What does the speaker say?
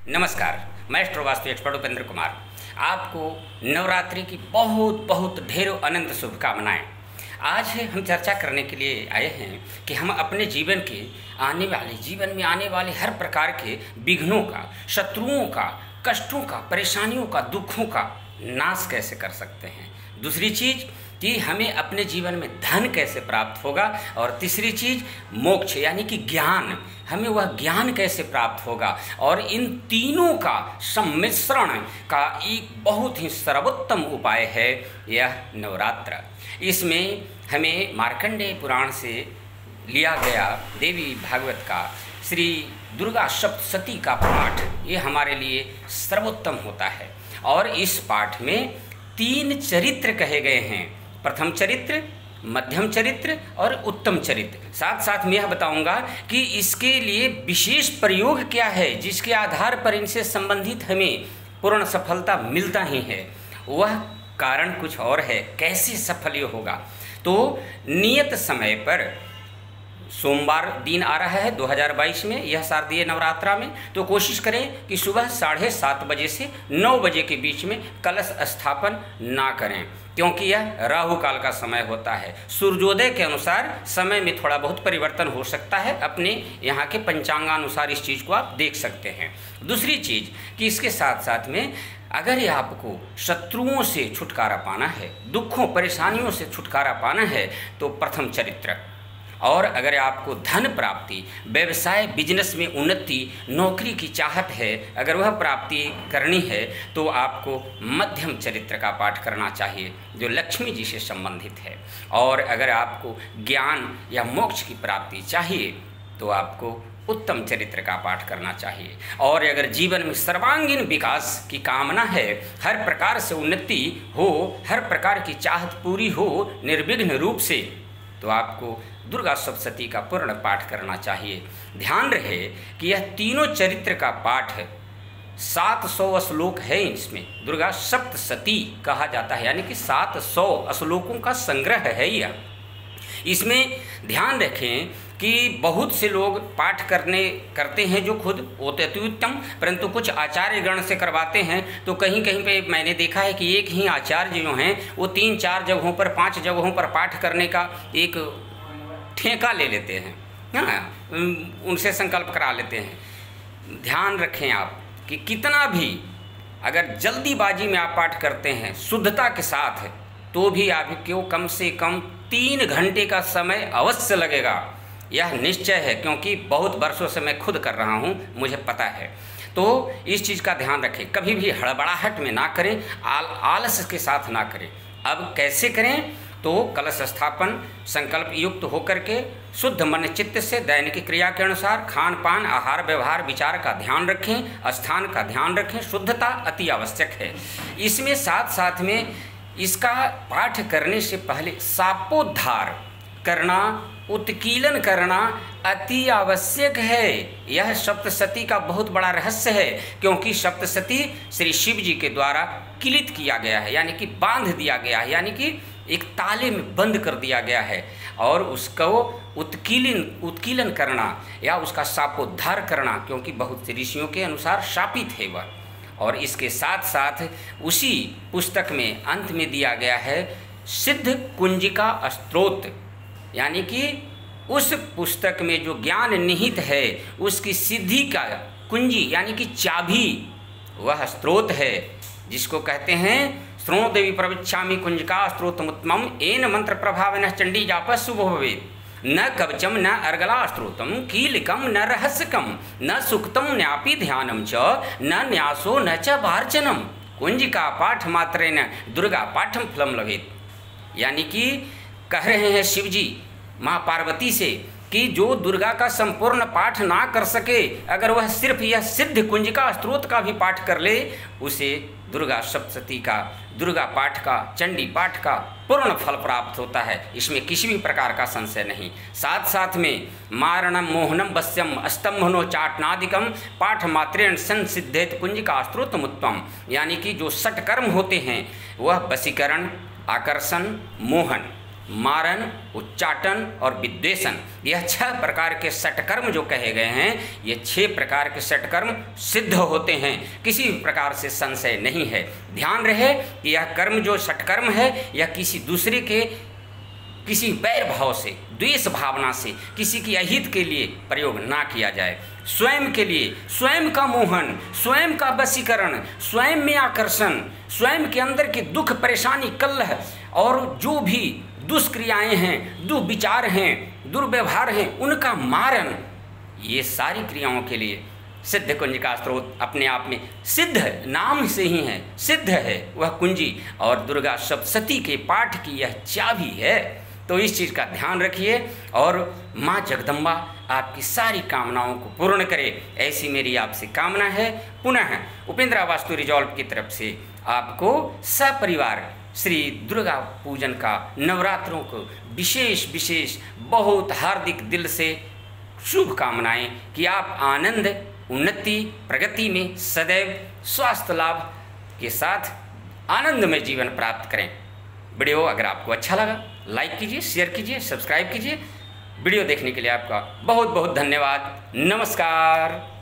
नमस्कार, मैं astro vastu expert Upendra Kumar. आपको नवरात्रि की बहुत बहुत ढेरों अनंत शुभकामनाएं। आज हम चर्चा करने के लिए आए हैं कि हम अपने जीवन में आने वाले हर प्रकार के विघ्नों का, शत्रुओं का, कष्टों का, परेशानियों का, दुखों का नाश कैसे कर सकते हैं। दूसरी चीज़ कि हमें अपने जीवन में धन कैसे प्राप्त होगा, और तीसरी चीज़ मोक्ष यानी कि ज्ञान, हमें वह ज्ञान कैसे प्राप्त होगा। और इन तीनों का सम्मिश्रण का एक बहुत ही सर्वोत्तम उपाय है यह नवरात्र। इसमें हमें मार्कंडेय पुराण से लिया गया देवी भागवत का श्री दुर्गा सप्तशती का पाठ, ये हमारे लिए सर्वोत्तम होता है। और इस पाठ में 3 चरित्र कहे गए हैं, प्रथम चरित्र, मध्यम चरित्र और उत्तम चरित्र। साथ साथ मैं यह बताऊंगा कि इसके लिए विशेष प्रयोग क्या है, जिसके आधार पर इनसे संबंधित हमें पूर्ण सफलता मिलता ही है। वह कारण कुछ और है, कैसे सफल ये होगा। तो नियत समय पर सोमवार दिन आ रहा है 2022 में, यह शारदीय नवरात्रा में, तो कोशिश करें कि सुबह 7:30 बजे से 9 बजे के बीच में कलश स्थापन ना करें, क्योंकि यह राहु काल का समय होता है। सूर्योदय के अनुसार समय में थोड़ा बहुत परिवर्तन हो सकता है, अपने यहाँ के पंचांगानुसार इस चीज़ को आप देख सकते हैं। दूसरी चीज़ कि इसके साथ साथ में अगर आपको शत्रुओं से छुटकारा पाना है, दुखों परेशानियों से छुटकारा पाना है, तो प्रथम चरित्र। और अगर आपको धन प्राप्ति, व्यवसाय बिजनेस में उन्नति, नौकरी की चाहत है, अगर वह प्राप्ति करनी है, तो आपको मध्यम चरित्र का पाठ करना चाहिए जो लक्ष्मी जी से संबंधित है। और अगर आपको ज्ञान या मोक्ष की प्राप्ति चाहिए तो आपको उत्तम चरित्र का पाठ करना चाहिए। और अगर जीवन में सर्वांगीण विकास की कामना है, हर प्रकार से उन्नति हो, हर प्रकार की चाहत पूरी हो निर्विघ्न रूप से, तो आपको दुर्गा सप्तशती का पूर्ण पाठ करना चाहिए। ध्यान रहे कि यह तीनों चरित्र का पाठ 700 श्लोक है। इसमें दुर्गा सप्तशती कहा जाता है, यानी कि 700 श्लोकों का संग्रह है यह। इसमें ध्यान रखें कि बहुत से लोग पाठ करते हैं जो खुद होते अति उत्तम, परंतु कुछ आचार्य गण से करवाते हैं। तो कहीं कहीं पे मैंने देखा है कि एक ही आचार्य जो हैं वो 3-4 जगहों पर, 5 जगहों पर पाठ करने का एक ठेका ले लेते हैं, हाँ, उनसे संकल्प करा लेते हैं। ध्यान रखें आप कि कितना भी अगर जल्दीबाजी में आप पाठ करते हैं शुद्धता के साथ, तो भी आपको कम से कम 3 घंटे का समय अवश्य लगेगा, यह निश्चय है, क्योंकि बहुत वर्षों से मैं खुद कर रहा हूँ, मुझे पता है। तो इस चीज़ का ध्यान रखें, कभी भी हड़बड़ाहट में ना करें, आलस के साथ ना करें। अब कैसे करें, तो कलश स्थापन संकल्प युक्त होकर के शुद्ध मन चित्त से दैनिक क्रिया के अनुसार खान पान, आहार व्यवहार विचार का ध्यान रखें, स्थान का ध्यान रखें। शुद्धता अति आवश्यक है। इसमें साथ साथ में इसका पाठ करने से पहले शापोद्धार करना, उत्कीलन करना अति आवश्यक है। यह सप्तशती का बहुत बड़ा रहस्य है, क्योंकि सप्तशती श्री शिव जी के द्वारा किलित किया गया है, यानी कि बांध दिया गया है, यानी कि एक ताले में बंद कर दिया गया है। और उसको उत्कीलन करना या उसका शापोद्धार करना, क्योंकि बहुत से ऋषियों के अनुसार शापित है वह। और इसके साथ साथ उसी पुस्तक में अंत में दिया गया है सिद्ध कुंजिका स्तोत्र, यानी कि उस पुस्तक में जो ज्ञान निहित है उसकी सिद्धि का कुंजी यानी कि चाबी वह स्त्रोत है, जिसको कहते हैं श्रोण देवी प्रविच्छामि कुंजिका स्त्रोतमुत्तमम् येन मंत्र प्रभावेन चंडी जाप शुभ भवेत्। न कवचम न अर्गला स्त्रोतम कीलिकम न रहस्यकम न सुक्तम न्यापि ध्यानम च न न्यासो न च वार्चनम कुंजिका पाठ मात्रेण दुर्गा पाठम फलम लभेत्। यानी कि कह रहे हैं शिव जी माँ पार्वती से कि जो दुर्गा का संपूर्ण पाठ ना कर सके, अगर वह सिर्फ यह सिद्ध कुंजिका स्त्रोत का भी पाठ कर ले, उसे दुर्गा सप्तशती का, दुर्गा पाठ का, चंडी पाठ का पूर्ण फल प्राप्त होता है। इसमें किसी भी प्रकार का संशय नहीं। साथ साथ में मारणम मोहनम वश्यम अस्तंभनो चाटनादिकम पाठ मात्रेण संसिद्धेत कुंजिका स्त्रोतमुत्तम। यानी कि जो षटकर्म होते हैं वह वशीकरण, आकर्षण, मोहन, मारन, उच्चाटन और विद्वेषण। यह 6 प्रकार के षटकर्म जो कहे गए हैं, ये 6 प्रकार के षटकर्म सिद्ध होते हैं, किसी भी प्रकार से संशय नहीं है। ध्यान रहे कि यह कर्म जो षटकर्म है, यह किसी दूसरे के किसी वैर भाव से, द्वेष भावना से, किसी की अहित के लिए प्रयोग ना किया जाए। स्वयं के लिए, स्वयं का मोहन, स्वयं का वशीकरण, स्वयं में आकर्षण, स्वयं के अंदर के दुख, परेशानी, कलह और जो भी दुष्क्रियाएं हैं, दुर्विचार हैं, दुर्व्यवहार हैं, उनका मारन, ये सारी क्रियाओं के लिए सिद्ध कुंज का स्रोत अपने आप में सिद्ध नाम से ही है, सिद्ध है वह कुंजी, और दुर्गा सप्तशती के पाठ की यह चाबी है। तो इस चीज़ का ध्यान रखिए और माँ जगदम्बा आपकी सारी कामनाओं को पूर्ण करे, ऐसी मेरी आपसे कामना है। पुनः उपेंद्रा वास्तु रिजॉल्व की तरफ से आपको सपरिवार श्री दुर्गा पूजन का, नवरात्रों को विशेष बहुत हार्दिक दिल से शुभकामनाएं कि आप आनंद, उन्नति, प्रगति में सदैव स्वास्थ्य लाभ के साथ आनंदमय जीवन प्राप्त करें। वीडियो अगर आपको अच्छा लगा लाइक कीजिए, शेयर कीजिए, सब्सक्राइब कीजिए। वीडियो देखने के लिए आपका बहुत बहुत धन्यवाद। नमस्कार।